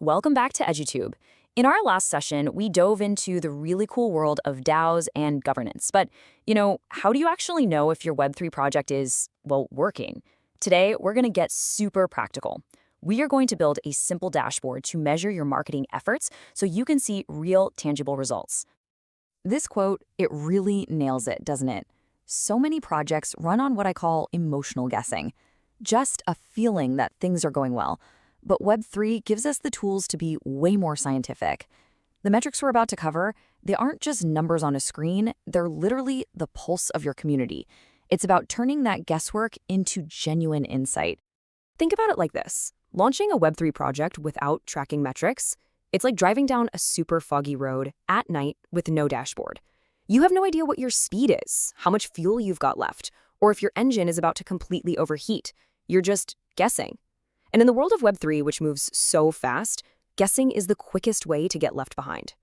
Welcome back to EduTube. In our last session, we dove into the really cool world of DAOs and governance. But, how do you actually know if your Web3 project is, well, working? Today, we're going to get super practical. We are going to build a simple dashboard to measure your marketing efforts so you can see real, tangible results. This quote, it really nails it, doesn't it? So many projects run on what I call emotional guessing. Just a feeling that things are going well. But Web3 gives us the tools to be way more scientific. The metrics we're about to cover, they aren't just numbers on a screen, they're literally the pulse of your community. It's about turning that guesswork into genuine insight. Think about it like this. Launching a Web3 project without tracking metrics, it's like driving down a super foggy road at night with no dashboard. You have no idea what your speed is, how much fuel you've got left, or if your engine is about to completely overheat. You're just guessing. And in the world of Web3, which moves so fast, guessing is the quickest way to get left behind.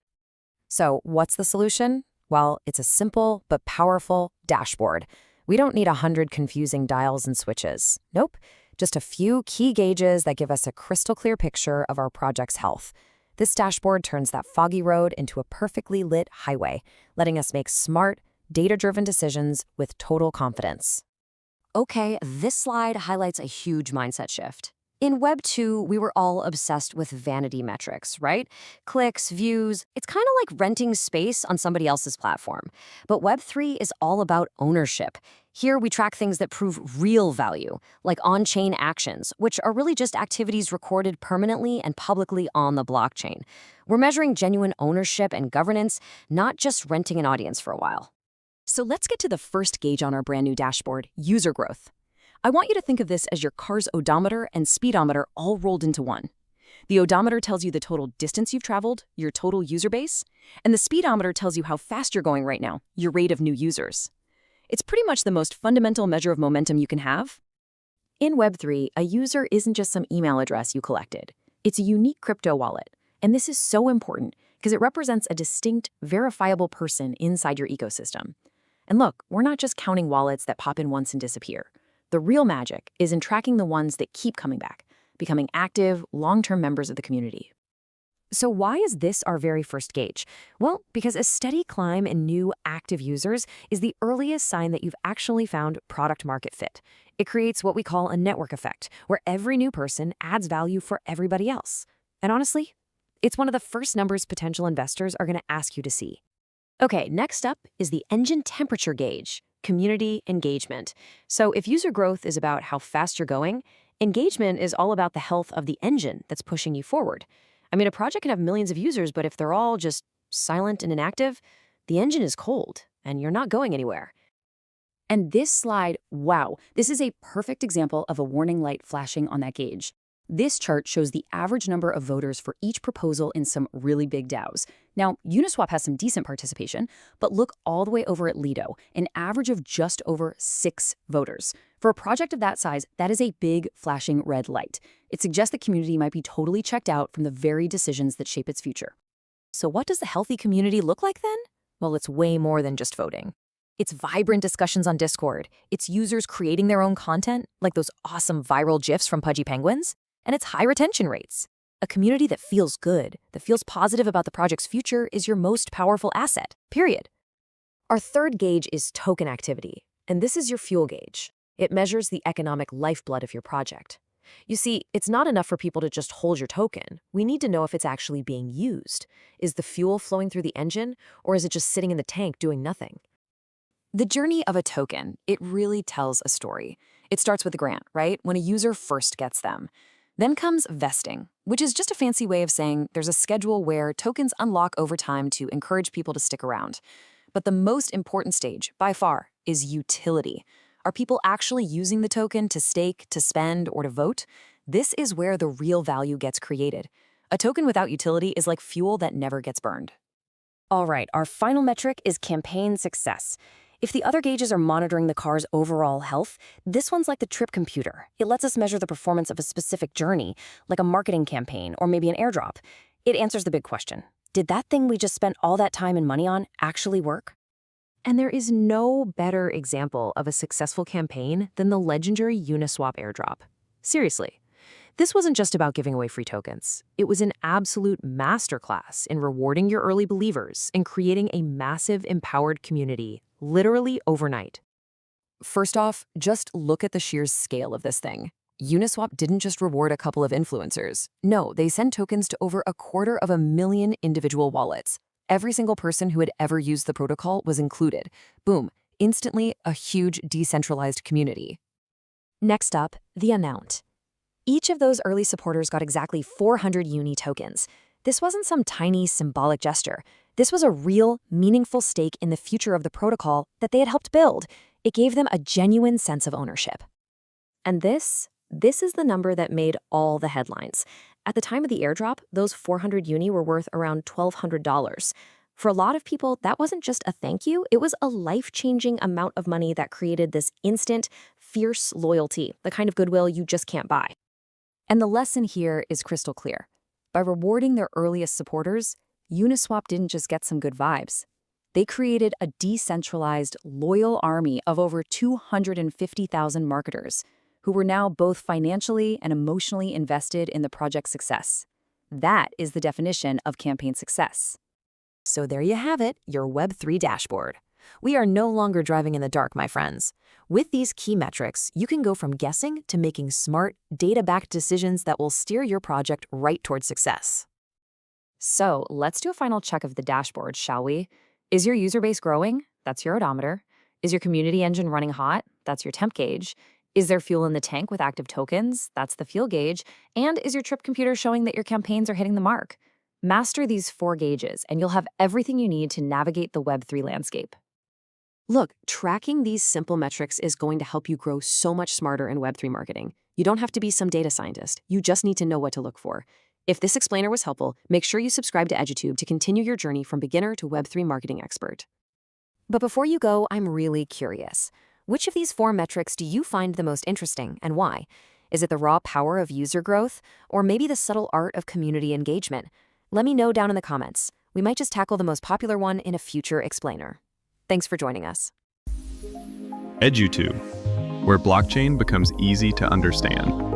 So what's the solution? Well, it's a simple but powerful dashboard. We don't need 100 confusing dials and switches. Nope, just a few key gauges that give us a crystal clear picture of our project's health. This dashboard turns that foggy road into a perfectly lit highway, letting us make smart, data-driven decisions with total confidence. Okay, this slide highlights a huge mindset shift. In Web 2, we were all obsessed with vanity metrics, right? Clicks, views, it's kind of like renting space on somebody else's platform. But Web 3 is all about ownership. Here we track things that prove real value, like on-chain actions, which are really just activities recorded permanently and publicly on the blockchain. We're measuring genuine ownership and governance, not just renting an audience for a while. So let's get to the first gauge on our brand new dashboard, user growth. I want you to think of this as your car's odometer and speedometer all rolled into one. The odometer tells you the total distance you've traveled, your total user base, and the speedometer tells you how fast you're going right now, your rate of new users. It's pretty much the most fundamental measure of momentum you can have. In Web3, a user isn't just some email address you collected. It's a unique crypto wallet. And this is so important because it represents a distinct, verifiable person inside your ecosystem. And look, we're not just counting wallets that pop in once and disappear. The real magic is in tracking the ones that keep coming back, becoming active, long-term members of the community. So why is this our very first gauge? Well, because a steady climb in new active users is the earliest sign that you've actually found product-market fit. It creates what we call a network effect, where every new person adds value for everybody else. And honestly, it's one of the first numbers potential investors are going to ask you to see. Okay, next up is the engine temperature gauge. Community engagement. So if user growth is about how fast you're going, engagement is all about the health of the engine that's pushing you forward. I mean, a project can have millions of users, but if they're all just silent and inactive, the engine is cold and you're not going anywhere. And this slide, wow, this is a perfect example of a warning light flashing on that gauge. This chart shows the average number of voters for each proposal in some really big DAOs. Now, Uniswap has some decent participation, but look all the way over at Lido, an average of just over 6 voters. For a project of that size, that is a big flashing red light. It suggests the community might be totally checked out from the very decisions that shape its future. So what does the healthy community look like then? Well, it's way more than just voting. It's vibrant discussions on Discord. It's users creating their own content, like those awesome viral GIFs from Pudgy Penguins. And it's high retention rates. A community that feels good, that feels positive about the project's future is your most powerful asset, period. Our third gauge is token activity, and this is your fuel gauge. It measures the economic lifeblood of your project. You see, it's not enough for people to just hold your token. We need to know if it's actually being used. Is the fuel flowing through the engine, or is it just sitting in the tank doing nothing? The journey of a token, it really tells a story. It starts with a grant, right? When a user first gets them. Then comes vesting, which is just a fancy way of saying there's a schedule where tokens unlock over time to encourage people to stick around. But the most important stage, by far, is utility. Are people actually using the token to stake, to spend, or to vote? This is where the real value gets created. A token without utility is like fuel that never gets burned. All right, our final metric is campaign success. If the other gauges are monitoring the car's overall health, this one's like the trip computer. It lets us measure the performance of a specific journey, like a marketing campaign or maybe an airdrop. It answers the big question. Did that thing we just spent all that time and money on actually work? And there is no better example of a successful campaign than the legendary Uniswap airdrop. Seriously. This wasn't just about giving away free tokens. It was an absolute masterclass in rewarding your early believers and creating a massive empowered community, literally overnight. First off, just look at the sheer scale of this thing. Uniswap didn't just reward a couple of influencers. No, they sent tokens to over 250,000 individual wallets. Every single person who had ever used the protocol was included. Boom, instantly a huge decentralized community. Next up, the amount. Each of those early supporters got exactly 400 Uni tokens. This wasn't some tiny symbolic gesture. This was a real, meaningful stake in the future of the protocol that they had helped build. It gave them a genuine sense of ownership. And this is the number that made all the headlines. At the time of the airdrop, those 400 Uni were worth around $1,200. For a lot of people, that wasn't just a thank you, it was a life-changing amount of money that created this instant, fierce loyalty, the kind of goodwill you just can't buy. And the lesson here is crystal clear. By rewarding their earliest supporters, Uniswap didn't just get some good vibes. They created a decentralized, loyal army of over 250,000 marketers who were now both financially and emotionally invested in the project's success. That is the definition of campaign success. So there you have it, your Web3 dashboard. We are no longer driving in the dark, my friends. With these key metrics, you can go from guessing to making smart, data-backed decisions that will steer your project right towards success. So let's do a final check of the dashboard, shall we? Is your user base growing? That's your odometer. Is your community engine running hot? That's your temp gauge. Is there fuel in the tank with active tokens? That's the fuel gauge. And is your trip computer showing that your campaigns are hitting the mark? Master these 4 gauges, and you'll have everything you need to navigate the Web3 landscape. Look, tracking these simple metrics is going to help you grow so much smarter in Web3 marketing. You don't have to be some data scientist. You just need to know what to look for. If this explainer was helpful, make sure you subscribe to EduTube to continue your journey from beginner to Web3 marketing expert. But before you go, I'm really curious. Which of these 4 metrics do you find the most interesting, and why? Is it the raw power of user growth, or maybe the subtle art of community engagement? Let me know down in the comments. We might just tackle the most popular one in a future explainer. Thanks for joining us. EduTube, where blockchain becomes easy to understand.